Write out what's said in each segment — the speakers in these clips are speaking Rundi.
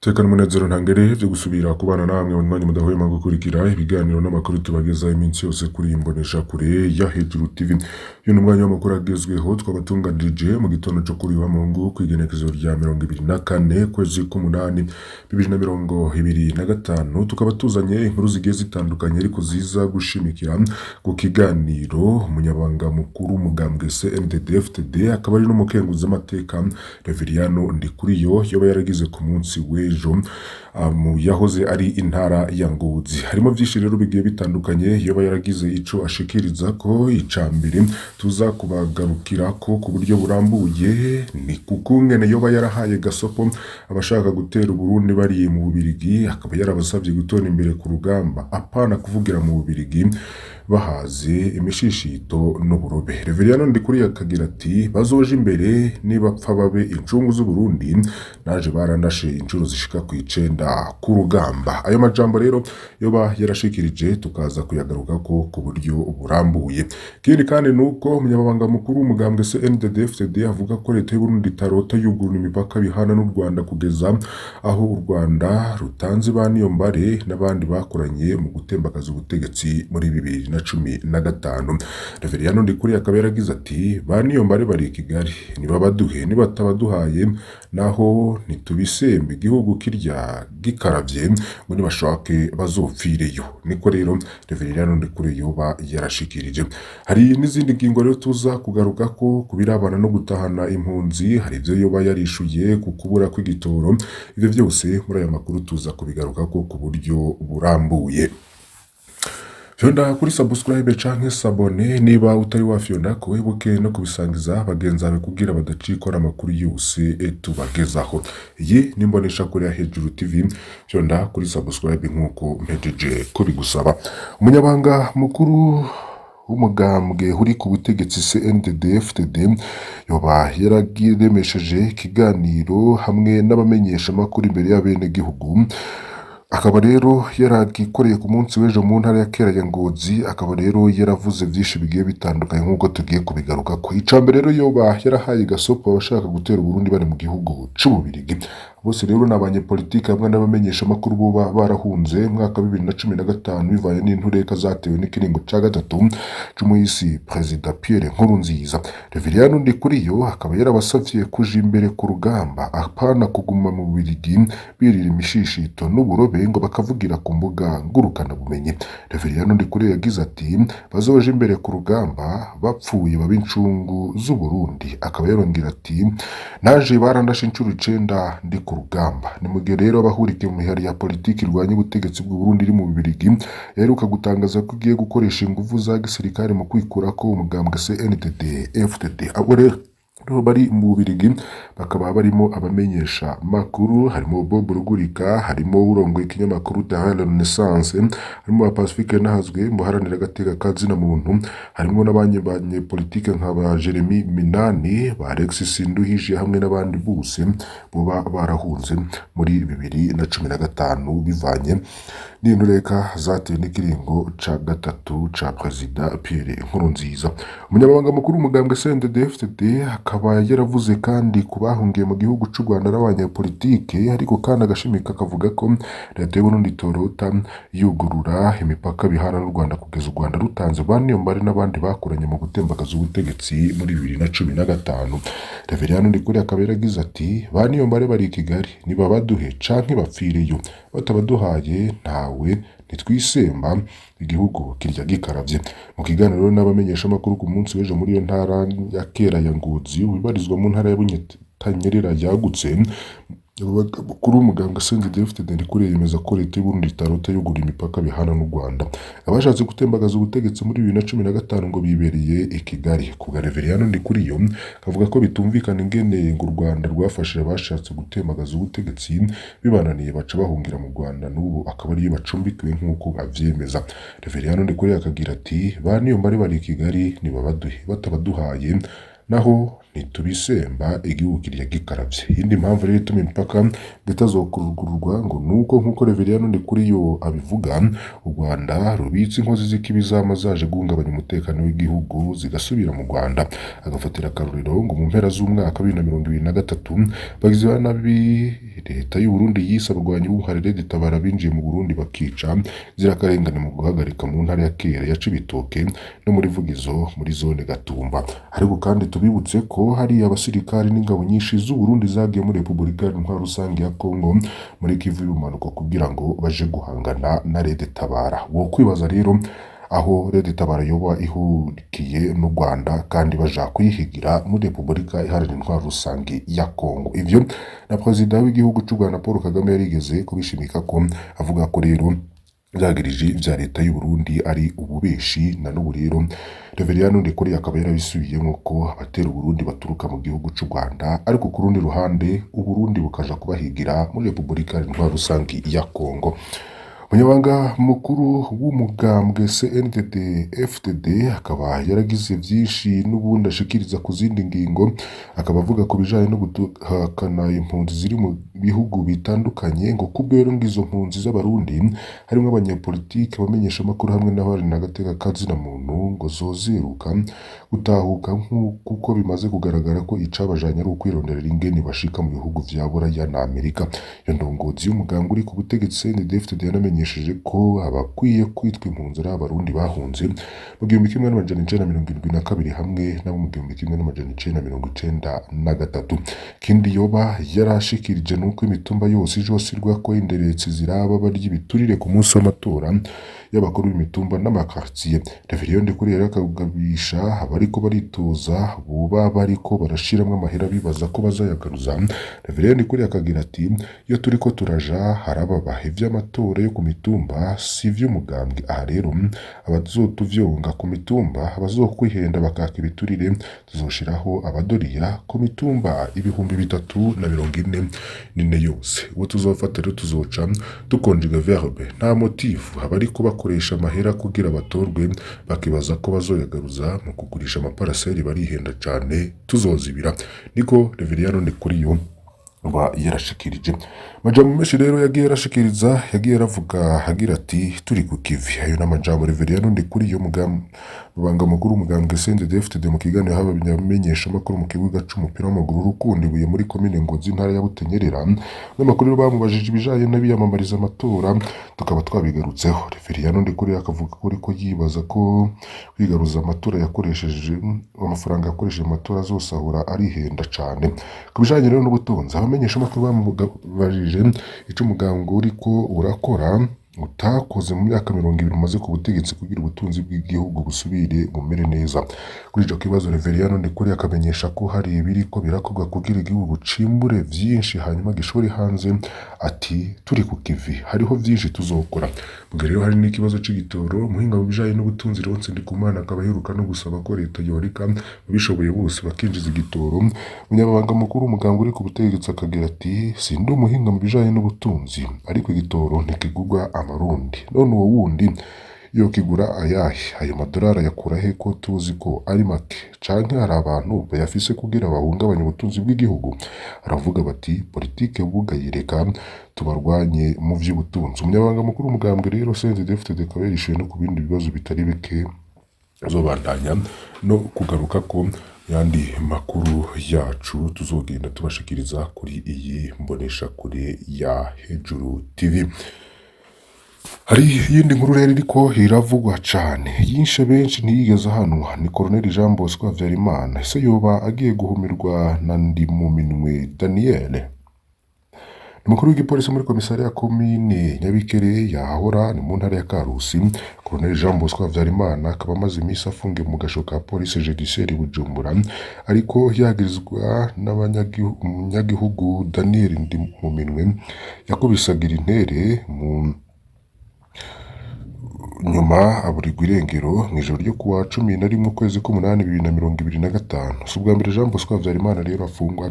Tekana umunezero ntangere vyo gusubira kubana namwe mu mwanya mudahwema gukurikira ibiganiro n'amakuru tubageza iminsi yose kuri imbonesha kure ya Hejuru TV. Uyu mwanya w'amakuru agezweho twabatunganirije mu gitondo cyo kuri wa Mungu kw'igenekezo rya 24 kwezi k'umunani 2025 tukaba tuzanye inkuru zigiye zitandukanye ariko ziza gushimikira ku kiganiro umunyabanga mukuru mugambwe CNDD-FDD akaba ari n'umukenguza amateka Reverien Ndikuriyo yoba yaragize ku munsi w'ejo yahoze ari intara ya Ngozi. Harimo vyinshi rero bigiye bitandukanye yoba yaragize ico ashikiriza ko icambere tuza kubagarukira ko ku buryo burambuye ni kukungene yoba yarahaye Gasopo abashaka gutera Burundi bari mu Bubirigi, akaba yarabasavye gutona imbere ku rugamba apana kuvugira mu Bubirigi bahaze imishishito n'uburobe. Reverien Ndikuriyo akagira ati bazoje imbere nibapfa babe incungu z'u Burundi naje barandashe incuro zishika ku 9 ku rugamba. Ayo majambo rero yoba yarashikirije tukaza kuyagaruka ko ku buryo burambuye. Kindi kandi nuko umunyabanga mukuru umugambwe CNDD-FDD avuga ko leta y'u Burundi tarota yugurura imipaka bihana n'u Rwanda kugeza aho u Rwanda rutanze Gen.Niyombare n'abandi bakoranye mu gutembakaza ubutegetsi muri 2015. Reverien Ndikuriyo akaba yaragize ati Gen.Niyombare bari i Kigali nibabaduhe nibatabaduhaye naho nitubisembe igihugu kirya gikaravye ngo nibashake bazopfireyo. Niko rero Reverien Ndikuriyo yoba yarashikirije. Hari n'izindi ngingo rero tuza kugaruka ko kubirabana no gutahana impunzi, hari ivyo yoba yarishuye ku kubura kw'igitoro. Ivyo vyose muri aya makuru tuza kubigaruka ko ku buryo burambuye. Fyonda kuri subscribe canke sabone niba utari wafyonda ko wibuke no kubisangiza bagenzi bawe kugira badacikora amakuru yose tubagezaho. Iyi nimbonesha kuri ya Hejuru TV. Fyonda kuri subscribe nkuko mpejeje ko bigusaba. Umunyabanga mukuru umugambwe uri ku butegetsi CNDD-FDD yoba yaragiremesheje kiganiro hamwe n'abamenyesha makuru imbere y'abene gihugu. Akaba rero yaragikoreye ku munsi w'ejo mu ntara ya Kera ya Ngozi, akaba rero yaravuze vyinshi bigiye bitandukanye nkuko tugiye kubigaruka ko. Icambere rero yoba yarahaye Gasopo abashaka gutera Burundi bari mu gihugu c'Ububirigi. Bose rero nabanye politike hamwe n'abamenyesha makuru bo barahunze mwaka 2015 bivanye n'intureka zatewe n'ikiringo ca gatatu c'umuhisi President Pierre Nkurunziza. Reverien Ndikuriyo akaba yarabasavye kuja imbere ku rugamba apana kuguma mu Bubirigi birira imishishito n'uburobe ngo bakavugira ku mbuga ngurukana bumenyi. Reverien Ndikuriyo yagize ati bazoje imbere ku rugamba bapfuye babincungu z'u Burundi. Akaba yarongera ati naje barandashe incuro 9 ndi ku rugamba. Ni mugihe rero abahurike mu mihari ya politiki irwanya ubutegetsi bw'u Burundi iri mu Bubirigi yaheruka gutangaza ko igiye gukoresha ingufu za gisirikare mu kwikurako umugambwe CNDD-FDD. Abo rero bari mu Bubirigi bakaba barimo abamenyesha makuru, harimo Rugurika, harimo urongoye ikinyamakuru Ahaye harimo Pacifique nahazwe muharanira agateka kazina muntu, harimo n'abanye politike nka ba Jeremy Minani, ba Alexis Nduhije hamwe n'abandi bose boba barahunze muri 2015 bivanye n'intureka zatewe n'ikiringo ca gatatu ca President Pierre Nkurunziza. Umunyabanga mukuru umugambwe CNDD-FDD akaba yaravuze kandi kubahungiye mu gihugu c'u Rwanda n'abanyapolitike, ariko kandi agashimika akavuga ko leta y'u Burundi torota yugurura imipaka bihana n'u Rwanda kugeza u Rwanda rutanze Gen.Niyombare n'abandi bakoranye mu gutembakaza ubutegetsi muri 2015. Reverien Ndikuriyo akaba yaragize ati Gen.Niyombare bari i Kigali nibabaduhe canke bapfireyo batabaduhaye ntawe nitwisemba igihugu kirya gikaravye. Mu kiganiro n'abamenyesha makuru ku munsi w'ejo muri iyo ntara ya Kera ya Ngozi wibarizwa mu ntara ya Bunyetanyerera yagutse, kuri umugambwe CNDD-FDD Ndikuriyo yemeza ko leta y'u Burundi tarota yugura imipaka bihana n'u Rwanda. Abashatse gutembagaza ubutegetsi muri 2015 ngo bibereye i Kigali. Ku Reverien Ndikuriyo kavuga ko bitumvikana ingene ngo u Rwanda rwafashe abashatse gutembagaza ubutegetsi bibananiye baca bahungira mu Rwanda, n'ubu akaba ariyo bacumbikiwe nkuko avyemeza. Reverien Ndikuriyo akagira ati Gen.Niyombare bari i Kigali nibabaduhe batabaduhaye naho ntitubisemba igihugu kirya gikaravye. Iyindi mpamvu rero ituma imipaka itazokurugurwa ngo nuko nkuko Reverien Ndikuriyo abivuga, u Rwanda rubitse inkozi z'ikibi zama zaje guhungabanya umutekano w'igihugu zigasubira mu Rwanda. Agafatira akarorero ngo mu mpera z'umwaka wa 2023 bagizi ba nabi leta y'u Burundi yise abagwanyi b'Ubuharire Ditabara binjiye mu Burundi bakica zirakarengane mu guhagarika mu ntara ya Kera ya Cibitoke no muri Vugizo muri zone Gatumba. Ariko kandi tubibutse ko hari abasirikari n'ingabo nyinshi z'u Burundi zagiye muri Repubulika Iharanira Rusange ya Kongo muri Kivu y'ubumanuko kugira ngo baje guhangana na Rede Tabara. Wo kwibaza rero aho Rede Tabara yoba ihurikiye n'u Rwanda kandi baja kuyihigira muri Repubulika Iharanira Rusange ya Kongo. Ivyo na Perezida w'igihugu cy'u Rwanda Paul Kagame yarigeze kubishimika ko avuga ko rero byagirije vya leta y'u Burundi ari ububeshi. Na n'ubu rero Reverien Ndikuriyo akaba yarabisubiye nk'uko abatera Burundi baturuka mu gihugu cy'u Rwanda, ariko ku rundi ruhande u Burundi bukaja kubahigira muri Repubulika Iharanira Rusange ya Kongo. Umunyabanga mukuru w'umugambwe CNDD-FDD akaba yaragize byinshi n'ubundi ashikiriza ku zindi ngingo, akaba avuga ku bijanye no guhakana impunzi ziri mu bihugu bitandukanye ngo kubwo rero ngizo mpunzi z'abarundi harimo abanyepolitike, abamenyesha amakuru hamwe n'abari n'agateka kazina muntu ngo zoziruka gutahuka kuko bimaze kugaragara ko icabajanye ari ukwironderera ingene bashika mu bihugu vya Buraya na Amerika. Iyo ndongozi y'umugambwe uri ku butegetsi CNDD-FDD yanamenyesheje ko abakwiye kwitwa impunzi ari abarundi bahunze mu 1972 hamwe n'abo mu 1993. Kindi yoba yarashikirije nuko imitumba yose izosirwa ko inderetsi ziraba barya ibiturire ku munsi w'amatora y'abakuru b'imitumba n'amakartier. Reverien Ndikuriyo yakagabisha abariko baritoza buba bariko barashiramwe amahera bibaza ko bazayagaruza. Reverien Ndikuriyo akagira ati iyo turiko turaja Harabavye ivy'amatora yo ku mitumba si vy'umugambwe. Aha rero abazotuvyonga ku mitumba abazokwihenda bakaka ibiturire tuzoshiraho abadoriya ku mitumba 344 yose. Uwo tuzofata rero tuzoca dukonjiga verbe nta motifu abariko bakoresha amahera kugira batorwe bakibaza ko bazoyagaruza mu kugurisha amaparaseri barihenda cane tuzozibira. Niko Reverien Ndikuriyo yarashikirije. Majambo menshi rero yagiye yarashikiriza, yagiye aravuga agira ati turi ku kivi. Ayo n'amajambo Reverien Ndikuriyo muganga mukuru umugambwe CNDD-FDD mu kiganiro habamenyesha amakuru mu kibuga c'umupira w'amaguru Rukundi Buye muri komine Ngozi ntara ya Butanyerera. N'amakuru bamubajije ibijanye n'abiyamamariza amatora tukaba twabigarutseho. Reverien Ndikuriyo akavuga ko yibaza ko kwigaruza amatora yakoresheje amafaranga yakoresheje amatora azosahura arihenda cane. Ku bijanye rero n'ubutunzi abamenyesha amakuru bamubajije ico umugambwe uriko urakora utakoze mu myaka 20 umaze ku butegetsi kugira ubutunzi bw'igihugu busubire bumere neza. Kuri ico kibazo Reverien Ndikuriyo akamenyesha ko hari ibiriko birakorwa kugira igihugu cimbure vyinshi hanyuma gishore hanze. Ati turi ku kivi hariho vyinshi tuzokora. Ubwo rero hari n'ikibazo c'igitoro. Muhinga mu bijanye n'ubutunzi Ronse Ndikumana akaba yiruka no gusaba ko leta yorika bishoboye bose bakinjiza igitoro. Umunyabanga mukuru umugambwe uri ku butegetsi akagira ati sindi umuhinga mu bijanye n'ubutunzi ariko igitoro ntikigurwa amarundi. None uwo wundi yo kigura ayahe? Ayo madolari yakura he ko tuzi ko ari make? Canke hari abantu bayafise kugira bahungabanye ubutunzi bw'igihugu? Aravuga bati politike bugayireka tubarwanye mu vy'ubutunzi. Umunyabanga mukuru umugambwe rero CNDD-FDD akaba yarishuye no ku bindi bibazo bitari bike azobandanya no kugaruka ko yandi makuru yacu tuzogenda tubashikiriza kuri iyi mbonesha kure ya Hejuru TV. Hari yindi nkuru rero iriko iravugwa cane yinshe benshi ntiyigeze hano ni Colonel Jean Bosco Havyarimana. Ese yoba agiye guhumirwa na ndi mu minwe Daniel? Umukuru w'igipolisi muri komisariya komine Nyabikere yahora ni mu ntara ya Karusi. Colonel Jean Bosco Havyarimana akaba amaze iminsi afungiye mu gasho ka polisi judiciaire Bujumbura ariko yagirizwa n'abanyagihugu Daniel ndi mu minwe yakubisagira intere mu nyuma aburirwa irengero mu ijoro ryo kuwa 11 ukwezi k'umunani 2025. Si ubwa mbere Jean Bosco Habyarimana rero afungwa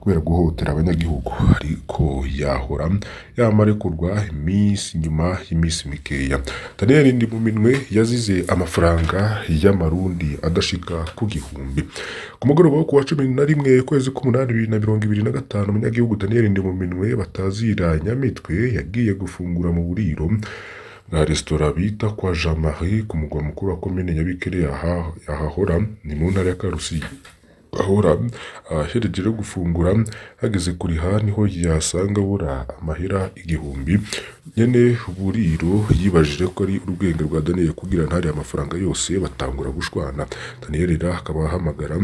kubera guhotera abanyagihugu, ariko yahora yamarekurwa iminsi nyuma y'iminsi mikeya. Daniel Ndimuminwe yazize amafaranga y'amarundi adashika ku gihumbi. Ku mugoroba wo kuwa 11 ukwezi k'umunani 2025, umunyagihugu Daniel Ndimuminwe batazira Nyamitwe yagiye gufungura mu buriro bwa resitora bita kwa Jean Marie ku mugwa mukuru wa komine Nyabikere ahahora ni mu ntara ya Karusi. Ahora ahereje rero gufungura hageze kuriha niho yasanga bura amahera igihumbi. Nyene buriro yibajije ko ari urugenge rwa Daniel kugira ntari amafaranga yose, batangura gushwana. Daniel rero akaba ahamagara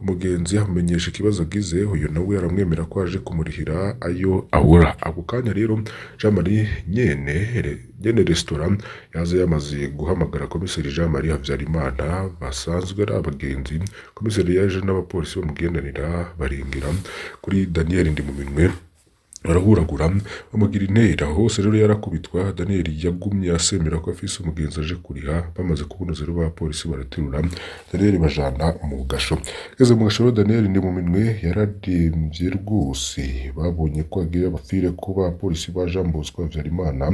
umugenzi amumenyesha ikibazo agize, uyu nawe aramwemera ko aje kumurihira ayo ahora. Ako kanya rero Jean Marie nyene restaurant yaza yamaze guhamagara komiseri Jean Marie Habyarimana basanzwe ari abagenzi. Komiseri yaje n'abapolisi bamugendanira baringira kuri Daniel Ndimuminwe barahuragura bamugira intera hose. Rero yarakubitwa. Daniel yagumye asemera ko afise umugenzi aje kuriha. Bamaze kubunoza rero abapolisi baraterura Daniel bajana mu gasho. Geze mu gasho Daniel Ndimuminwe yarademvye rwose, babonye ko agiye abapfire ko abapolisi ba Jean Bosco Habyarimana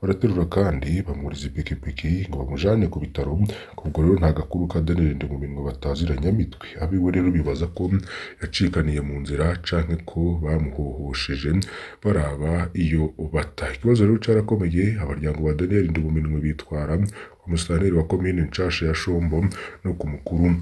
baraterura kandi bamuriza ipikipiki ngo bamujane ku bitaro. Kubwo rero nta gakuru ka Daniel Ndimuminwe batazira Nyamitwe. Abiwe rero bibaza ko yacikaniye mu nzira canke ko bamuhohosheje baraba iyo bata. Ikibazo rero carakomeye. Abaryango ba Daniel Ndimuminwe bitwara umusitanteri wa komine nshasha ya Shombo no ku mukuru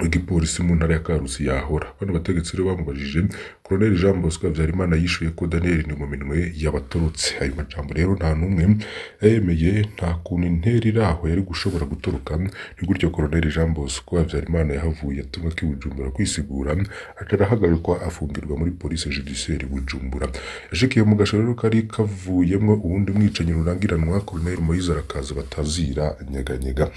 w'igipolisi mu ntara ya Karusi yahora. Bano bategetsi rero bamubajije, Colonel Jean Bosco Habyarimana yishuye ko Daniel Ndimuminwe yabatorotse. Ayo majambo rero nta numwe yemeye, nta kuntu intera iraho yari gushobora gutoroka. Ni gutyo Colonel Jean Bosco Habyarimana yahavuye atumwa ki Bujumbura kwisigura, atarahagarikwa afungirwa muri police judiciaire Bujumbura. Yashikiye mu gasho rero kari kavuyemwo uwundi mwicanyi rurangiranwa, Colonel Moise arakaza batazira Nyeganyega.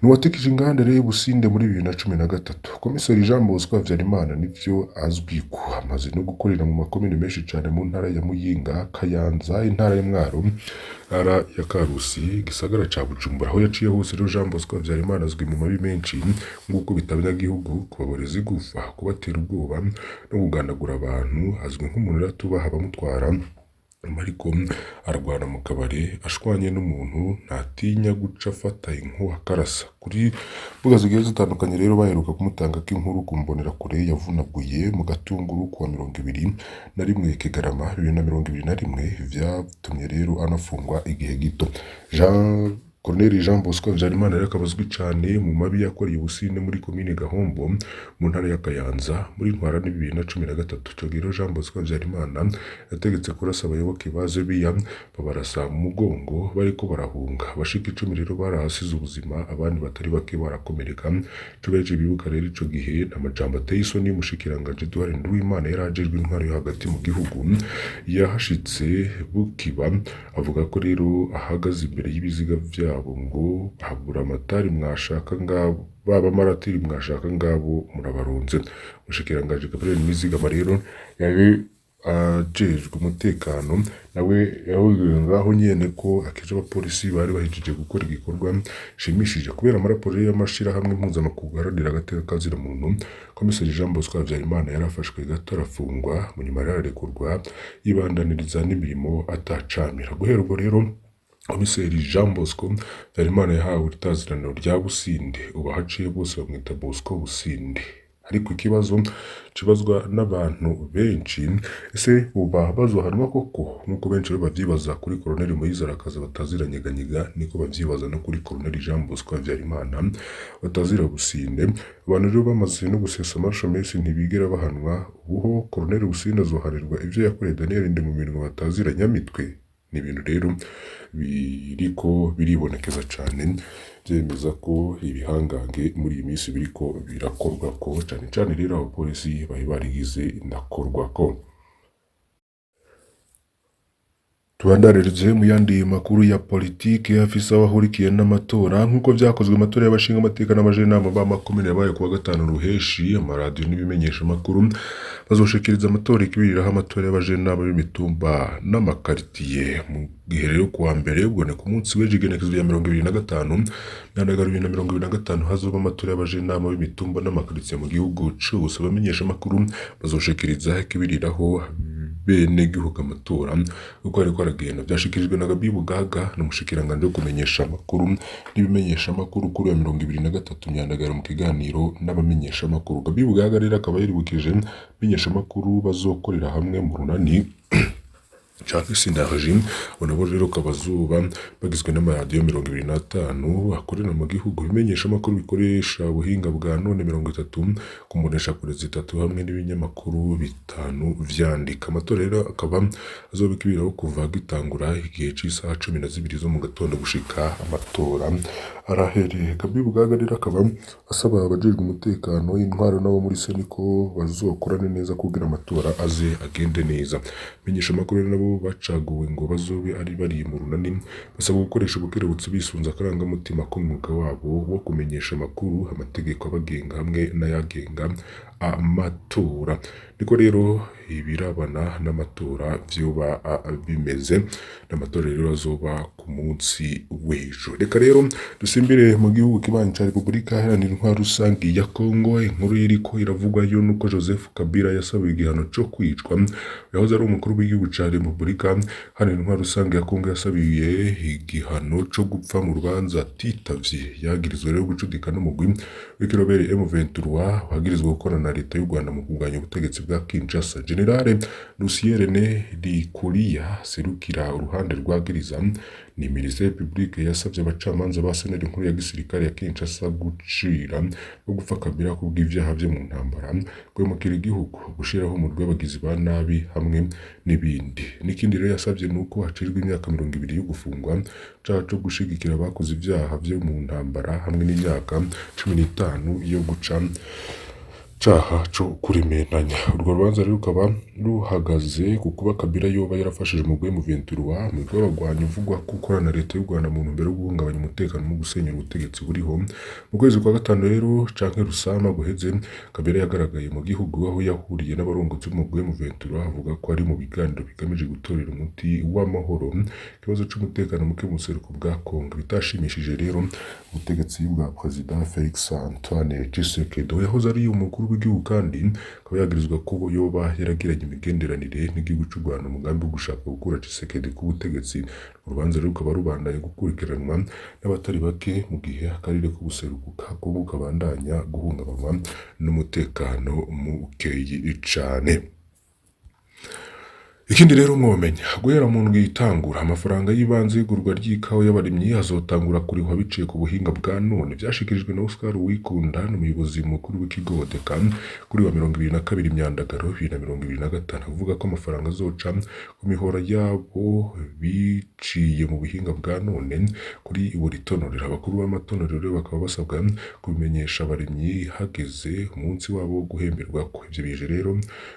Nuwatikije inganda rero Businde muri 2013. Komiseri Jean Bosco Habyarimana nivyo azwi ko amaze no gukorera mu makomine menshi cyane mu ntara ya Muyinga, Kayanza, intara ya Mwaro, ntara ya Karusi, gisagara ca Bujumbura. Aho yaciye hose rero Jean Bosco Habyarimana azwi mu mabi menshi nk'uko bitabyanyagihugu, kubaboreza igufa, kubatera ubwoba no kugandagura abantu. Azwi nk'umuntu ratubaha abamutwara, ariko arwana mu kabare ashwanye n'umuntu ntatinya guca afata inkuba akarasa. Kuri mbuga zigiye zitandukanye rero baheruka kumutanga k'inkuru kumbonera kure yavunaguye mu Gatunguru kuwa 21 Kigarama 2021, vyatumye rero anafungwa igihe gito. Colonel Jean Bosco Habyarimana rero akabazwi cyane mu mabi yakoreye Businde muri komine Gahombo mu ntara ya Kayanza muri ntwara 2013. Cogero Jean Bosco Habyarimana yategetse kurasa abayoboke baze biya babarasa mu mugongo bariko barahunga. Abashika 10 rero barahasize ubuzima, abandi batari bake barakomereka. Tubeje bibuka rero ico gihe amajambo ateye isoni mushikiranganje Edouard Nduwimana yarajejwe intwaro yo hagati mu gihugu yahashitse bukiba, avuga ko rero ahagaze imbere y'ibiziga vya ngo habura amatari mwashaka ngabo, baba maratiri mwashaka ngabo murabaronze. Mushikiranganje Gabriel Mizigama rero yari ajejwe umutekano nawe yahuye ngaho nyene ko akije abapolisi bari bahijije gukora igikorwa shimishije kubera amaraporo y'amashira hamwe mpuzamakungu aharanira agateka kazira muntu. Komiseri Jean Bosco Habyarimana yarafashwe gato arafungwa, mu nyuma yararekurwa yibandaniriza n'imirimo atacamira. Guhera ubwo rero Komiseri Jean Bosco Habyarimana yahawe itaziraniro rya Businde, ubu haciye bose bamwita Bosco Businde. Ariko ikibazo kibazwa n'abantu benshi, ese uba bazohanwa koko nkuko benshi bavyibaza kuri Colonel Moise arakaza batazira Nyeganyega, niko bavyibaza no kuri Colonel Jean Bosco Habyarimana batazira Businde. Abantu rero bamaze no gusesa amarusho menshi ntibigera bahanwa. Ubuho Colonel Businde azohanirwa ivyo yakoreye Daniel Ndimuminwe batazira Nyamitwe. Ni ibintu rero biriko biribonekeza cyane, byemeza ko ibihangange muri iyi minsi biriko birakorwa ko cyane rero abapolisi bari barigize ndakorwa ko. Tubandanirize mu yandi makuru ya politike afise abahurikiye n'amatora nk'uko vyakozwe amatora y'abashinga amateka n'abajenama b'amakomine yabaye kuwa gatanu ruheshi amaradiyo n'ibimenyesha amakuru bazoshikiriza amatora ikibiriraho amatora y'abajenama b'imitumba n'amakaritiye mu gihe rero kuwa mbere ubwo ni ku munsi w'ejo igenekerezo ya 2025 myandagaro 2025 hazoba amatora y'abajenama b'imitumba n'amakaritiye mu gihugu cose abamenyesha amakuru bazoshikiriza ikibiriraho bene gihugu amatora uko ariko aragenda byashikirijwe na Gabi Bugaga n'umushikiranganje wo kumenyesha amakuru n'ibimenyesha amakuru kuri ya 2023 myandagaro mu kiganiro n'abamenyesha amakuru. Gabi Bugaga rero akaba yaribukije menyesha amakuru bazokorera hamwe mu runani Chaka Sindarajim unabo rero kabazuba bagizwe n'amaradiyo 25 akorera mu gihugu bimenyesha amakuru bikoresha ubuhinga bwa none 30 kumunesha kure zitatu hamwe n'ibinyamakuru bitanu vyandika. Amatora rero akaba azobikibiraho kuva gitangura igihe c'isaha 12 zo mu gatondo gushika amatora arahereye. Gabi Bugaga rero akaba asaba abajejwe umutekano intwaro nabo muri seniko bazokorane neza kugira amatora aze agende neza. Menyesha amakuru nabo bacaguwe ngo bazobe ari bari mu runani basaba gukoresha ubukerebutsi bisunza akarangamutima k'umwuga wabo wo kumenyesha amakuru amategeko abagenga hamwe n'ayagenga amatora. Niko rero ibirabana n'amatora vyoba bimeze n'amatora rero azoba ku munsi w'ejo. Reka rero dusimbire mu gihugu kibanyi ca Rugurika Iharanira Intwaro Rusangi ya Kongo. Inkuru iriko iravugwayo nuko Joseph Kabila yasabiwe igihano co kwicwa. Yahoze ari umukuru w'igihugu ca Repubulika Iharanira Intwaro Rusangi ya Kongo yasabiye igihano co gupfa mu rubanza atitavye. Yagirizwe rero gucudika n'umugwi w'ikirobere M23 wagirizwe gukorana na leta y'u Rwanda mu kuganya ubutegetsi bwa Kinshasa. Generale Ndikuriyo serukira uruhande rwa Giriza ni Ministre Publique yasavye abacamanza ba seneri nkuru ya gisirikare ya Kinshasa gucira no gupfa Kabila kubw'ivyaha vyo mu ntambara kwemukira igihugu gushiraho mu rw'abagizi ba nabi hamwe n'ibindi. N'ikindi rero yasavye nuko hacirwa imyaka 20 yo gufungwa co gushigikira abakoze ivyaha vyo mu ntambara hamwe n'imyaka 15 yo guca caha co kurimenanya. Urwo rubanza rero rukaba ruhagaze kukuba Kabila yoba yarafashije mu gwe mu 23 mu rw'abagwanyi uvugwa ko ukorana na leta y'u Rwanda mu ntumbero yo guhungabanya umutekano no gusenyera ubutegetsi buriho. Mu kwezi kwa gatanu rero canke rusama guheze Kabila yagaragaye mu gihugu aho yahuriye n'abarongozi mu gwe mu 23 avuga ko ari mu biganiro bigamije gutorera umuti w'amahoro ikibazo c'umutekano muke mu seruko bwa Kongo. Bitashimishije rero ubutegetsi bwa President Felix Antoine Tshisekedi yahoze ari umukuru w'igihugu kandi akaba yagirizwa ko yoba yaragiranye imigenderanire n'igihugu cy'u Rwanda umugambi wo gushaka gukura Tshisekedi ku butegetsi. Urubanza rero rukaba rubandanye gukurikiranwa n'abatari bake mu gihe akarere k'ubuseruko Kongo kabandanya guhungabanywa n'umutekano mukeyi cane. Ikindi rero mwomenya guhera mu ndwi itangura amafaranga y'ibanze y'igurwa ry'ikawa y'abarimyi azotangura kurihwa biciye ku buhinga bwa none. Vyashikirijwe na Oscar Wikunda n'umuyobozi mukuru w'ikigo Deka kuri wa 22 myandagaro 2025 avuga ko amafaranga azoca ku mihora yabo biciye mu buhinga bwa none kuri buri tonorero. Abakuru b'amatonorero bakaba basabwa kubimenyesha abarimyi hageze umunsi wabo wo guhemberwa ko. Ivyo bije rero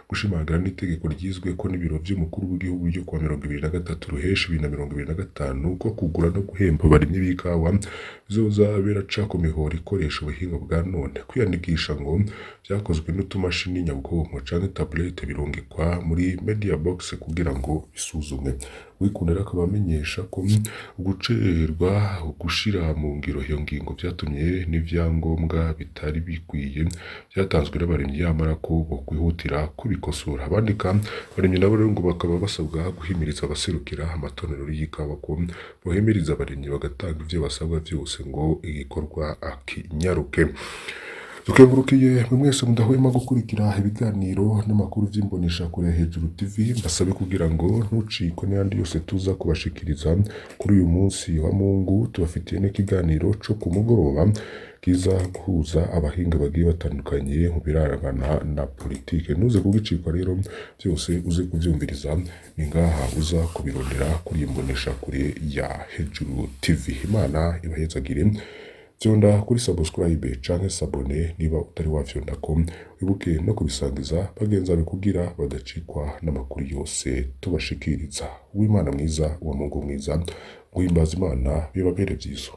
gushimangira n'itegeko ryizwe ko n'ibiro umukuru w'igihugu ryo kuwa 2023 ruheshi 2025 ko kugura no guhemba abarimyi b'ikawa bizoza biraca ku mihora ikoresha ubuhinga bwa none. Kwiyandikisha ngo vyakozwe n'utumashini nyabwonko canke tablette birungikwa muri media box kugira ngo bisuzumwe. Wikunda akaba amenyesha ko gucererwa gushira mu ngiro iyo ngingo vyatumye n'ivyangombwa bitari bikwiye vyatanzwe n'abarimyi yamara ko kwihutira kubikosora. Abandika abarimyi nabo rero ngo bakaba basabwa guhimiriza abaserukira amatonero y'ikawa ko bohemiriza abarimyi bagatanga ivyo basabwa vyose ngo igikorwa akinyaruke. Dukengurukiye mwese mudahwema gukurikira ibiganiro n'amakuru vy'imbonesha kure Hejuru TV. Mbasabe kugira ngo ntucikwe n'andi yose tuza kubashikiriza kuri uyu munsi wa Mungu. Tubafitiye n'ikiganiro co ku mugoroba kiza guhuza abahinga bagiye batandukanye mu birarabana na politike. Ntuze kugicikwa rero byose uze kuvyumviriza ni ngaha uza kubirondera kuri imbonesha kure ya Hejuru TV. Imana ibahezagire vyonda kuri subscribe canke sabone niba utari wafyondako, wibuke no kubisangiza bagenzi bawe kugira badacikwa n'amakuru yose tubashikiriza. Uw'Imana mwiza, uwa Mungu mwiza, guhimbaza Imana bibabere vyiza.